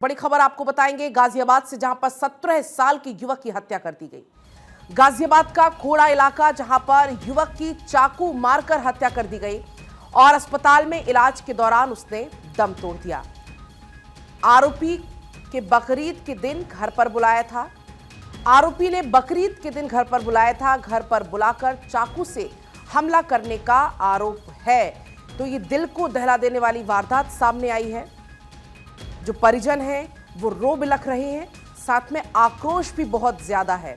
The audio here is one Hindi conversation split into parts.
बड़ी खबर आपको बताएंगे गाजियाबाद से, जहां पर 17 साल की युवक की हत्या कर दी गई। गाजियाबाद का खोड़ा इलाका, जहां पर युवक की चाकू मारकर हत्या कर दी गई और अस्पताल में इलाज के दौरान उसने दम तोड़ दिया। आरोपी के बकरीद के दिन घर पर बुलाया था। आरोपी ने बकरीद के दिन घर पर बुलाया था। घर पर बुलाकर चाकू से हमला करने का आरोप है। तो ये दिल को दहला देने वाली वारदात सामने आई है। जो परिजन हैं वो रो बिलख रहे हैं, साथ में आक्रोश भी बहुत ज्यादा है।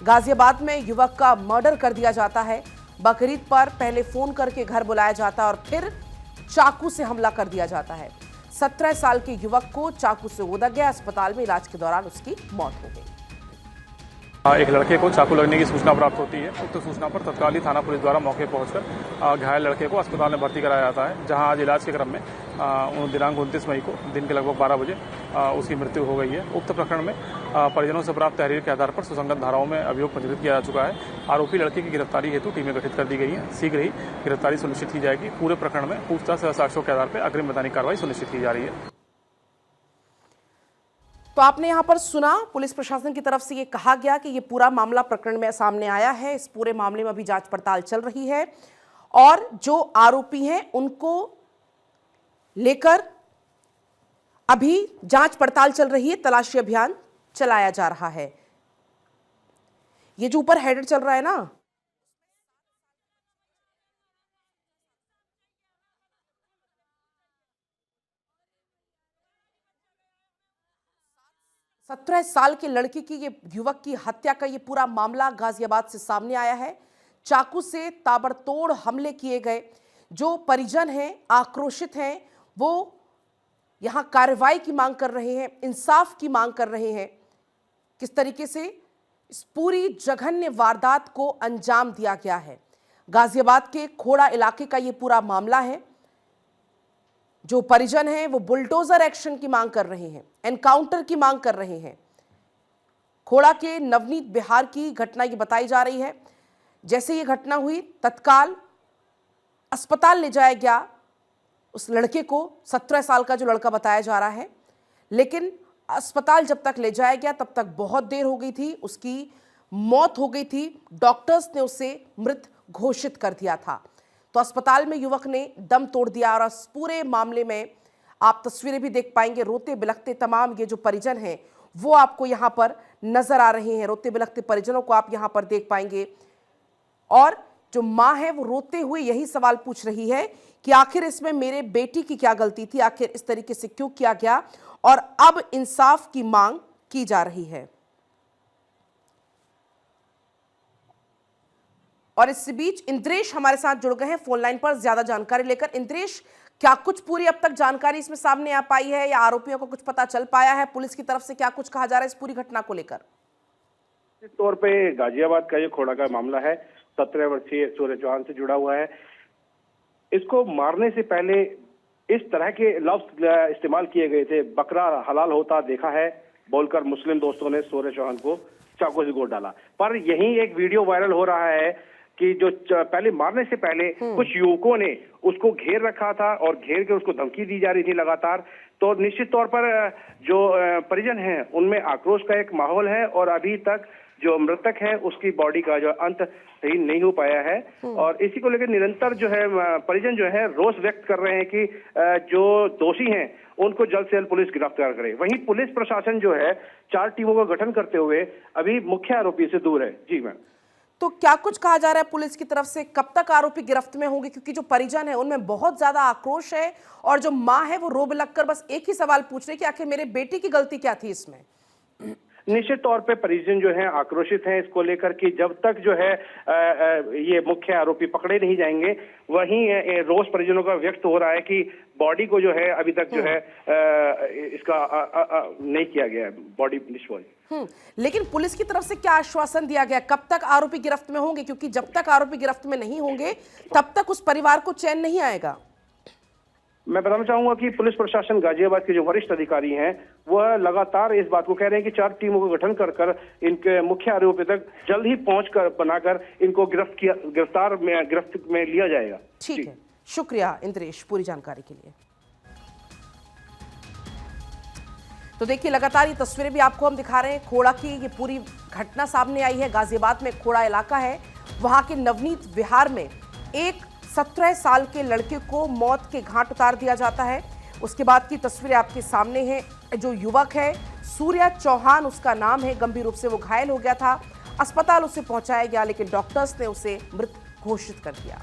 गाजियाबाद में युवक का मर्डर कर दिया जाता है। बकरीद पर पहले फोन करके घर बुलाया जाता है और फिर चाकू से हमला कर दिया जाता है। 17 साल के युवक को चाकू से उदक गया। अस्पताल में इलाज के दौरान उसकी मौत हो गई। एक लड़के को चाकू लगने की सूचना प्राप्त होती है। उक्त सूचना पर तत्कालीन थाना पुलिस द्वारा मौके पहुंचकर घायल लड़के को अस्पताल में भर्ती कराया जाता है, जहां आज इलाज के क्रम में दिनांक 29 मई को दिन के लगभग 12 बजे उसकी मृत्यु हो गई है। उक्त प्रकरण में परिजनों से प्राप्त तहरीर के आधार पर सुसंगत धाराओं में अभियोग पंजीकृत किया जा चुका है। आरोपी लड़के की गिरफ्तारी हेतु टीमें गठित कर दी गई हैं। शीघ्र ही गिरफ्तारी सुनिश्चित की जाएगी। पूरे प्रकरण में पूछताछ साक्ष्यों के आधार पर अग्रिम वैधानिक कार्रवाई सुनिश्चित की जा रही है। तो आपने यहां पर सुना, पुलिस प्रशासन की तरफ से ये कहा गया कि ये पूरा मामला प्रकरण में सामने आया है। इस पूरे मामले में अभी जांच पड़ताल चल रही है और जो आरोपी हैं उनको लेकर अभी जांच पड़ताल चल रही है। तलाशी अभियान चलाया जा रहा है। ये जो ऊपर हेडर चल रहा है ना, सत्रह साल के लड़के की, ये युवक की हत्या का ये पूरा मामला गाजियाबाद से सामने आया है। चाकू से ताबड़तोड़ हमले किए गए। जो परिजन हैं आक्रोशित हैं, वो यहां कार्रवाई की मांग कर रहे हैं, इंसाफ की मांग कर रहे हैं। किस तरीके से इस पूरी जघन्य वारदात को अंजाम दिया गया है। गाजियाबाद के खोड़ा इलाके का ये पूरा मामला है। जो परिजन हैं वो बुलडोजर एक्शन की मांग कर रहे हैं, एनकाउंटर की मांग कर रहे हैं। खोड़ा के नवनीत बिहार की घटना ये बताई जा रही है। जैसे ये घटना हुई, तत्काल अस्पताल ले जाया गया उस लड़के को। 17 साल का जो लड़का बताया जा रहा है, लेकिन अस्पताल जब तक ले जाया गया तब तक बहुत देर हो गई थी, उसकी मौत हो गई थी। डॉक्टर्स ने उसे मृत घोषित कर दिया था। तो अस्पताल में युवक ने दम तोड़ दिया और इस पूरे मामले में आप तस्वीरें भी देख पाएंगे। रोते बिलखते तमाम ये जो परिजन हैं वो आपको यहां पर नजर आ रहे हैं। रोते बिलखते परिजनों को आप यहां पर देख पाएंगे और जो मां है वो रोते हुए यही सवाल पूछ रही है कि आखिर इसमें मेरे बेटी की क्या गलती थी, आखिर इस तरीके से क्यों किया गया, और अब इंसाफ की मांग की जा रही है। और इस बीच इंद्रेश हमारे साथ जुड़ गए हैं फोन लाइन पर ज्यादा जानकारी लेकर। इंद्रेश, क्या कुछ पूरी अब तक जानकारी इसमें सामने आ पाई है या आरोपियों को कुछ पता चल पाया है? पुलिस की तरफ से क्या कुछ कहा जा रहा है इस पूरी घटना को लेकर? इस तौर पे गाजियाबाद का ये खोड़ा का मामला है, 17 वर्षीय सूर्य चौहान से जुड़ा हुआ है। इसको मारने से पहले इस तरह के लफ्ज इस्तेमाल किए गए थे, बकरा हलाल होता देखा है बोलकर मुस्लिम दोस्तों ने सूर्य चौहान को चाकू से गोद डाला। पर यही एक वीडियो वायरल हो रहा है कि जो पहले मारने से पहले कुछ युवकों ने उसको घेर रखा था और घेर के उसको धमकी दी जा रही थी लगातार। तो निश्चित तौर पर जो परिजन हैं उनमें आक्रोश का एक माहौल है और अभी तक जो मृतक है उसकी बॉडी का जो अंत सही नहीं हो पाया है। और इसी को लेकर निरंतर जो है परिजन जो है रोष व्यक्त कर रहे हैं कि जो दोषी हैं उनको जल्द से जल्द पुलिस गिरफ्तार करे। वहीं पुलिस प्रशासन जो है 4 टीमों का गठन करते हुए अभी मुख्य आरोपी से दूर है। जी मैम। तो क्या कुछ कहा जा रहा है पुलिस की तरफ से, कब तक आरोपी गिरफ्त में होंगे? क्योंकि जो परिजन है उनमें बहुत ज्यादा आक्रोश है और जो मां है वो रो बिलख कर बस एक ही सवाल पूछ रही है कि आखिर मेरे बेटी की गलती क्या थी इसमें। निश्चित तौर पे परिजन जो है आक्रोशित हैं इसको लेकर कि जब तक जो है ये मुख्य आरोपी पकड़े नहीं जाएंगे, वहीं रोष परिजनों का व्यक्त हो रहा है कि बॉडी को जो है अभी तक जो है इसका नहीं किया गया है, बॉडी डिस्पोज। लेकिन पुलिस की तरफ से क्या आश्वासन दिया गया, कब तक आरोपी गिरफ्त में होंगे? क्योंकि जब तक आरोपी गिरफ्त में नहीं होंगे तब तक उस परिवार को चैन नहीं आएगा। मैं बताना चाहूंगा कि पुलिस प्रशासन गाजियाबाद के जो वरिष्ठ अधिकारी हैं वह लगातार इस बात को कह रहे हैं कि 4 टीमों का गठन कर इनके मुख्य आरोपी तक जल्द ही पहुंच कर बनाकर इनको गिरफ्त में लिया जाएगा। ठीक है, शुक्रिया इंद्रेश पूरी जानकारी के लिए। तो देखिए लगातार ये तस्वीरें भी आपको हम दिखा रहे हैं। खोड़ा की ये पूरी घटना सामने आई है। गाजियाबाद में खोड़ा इलाका है, वहां के नवनीत विहार में एक 17 साल के लड़के को मौत के घाट उतार दिया जाता है। उसके बाद की तस्वीरें आपके सामने हैं। जो युवक है सूर्या चौहान उसका नाम है, गंभीर रूप से वो घायल हो गया था। अस्पताल उसे पहुंचाया गया, लेकिन डॉक्टर्स ने उसे मृत घोषित कर दिया।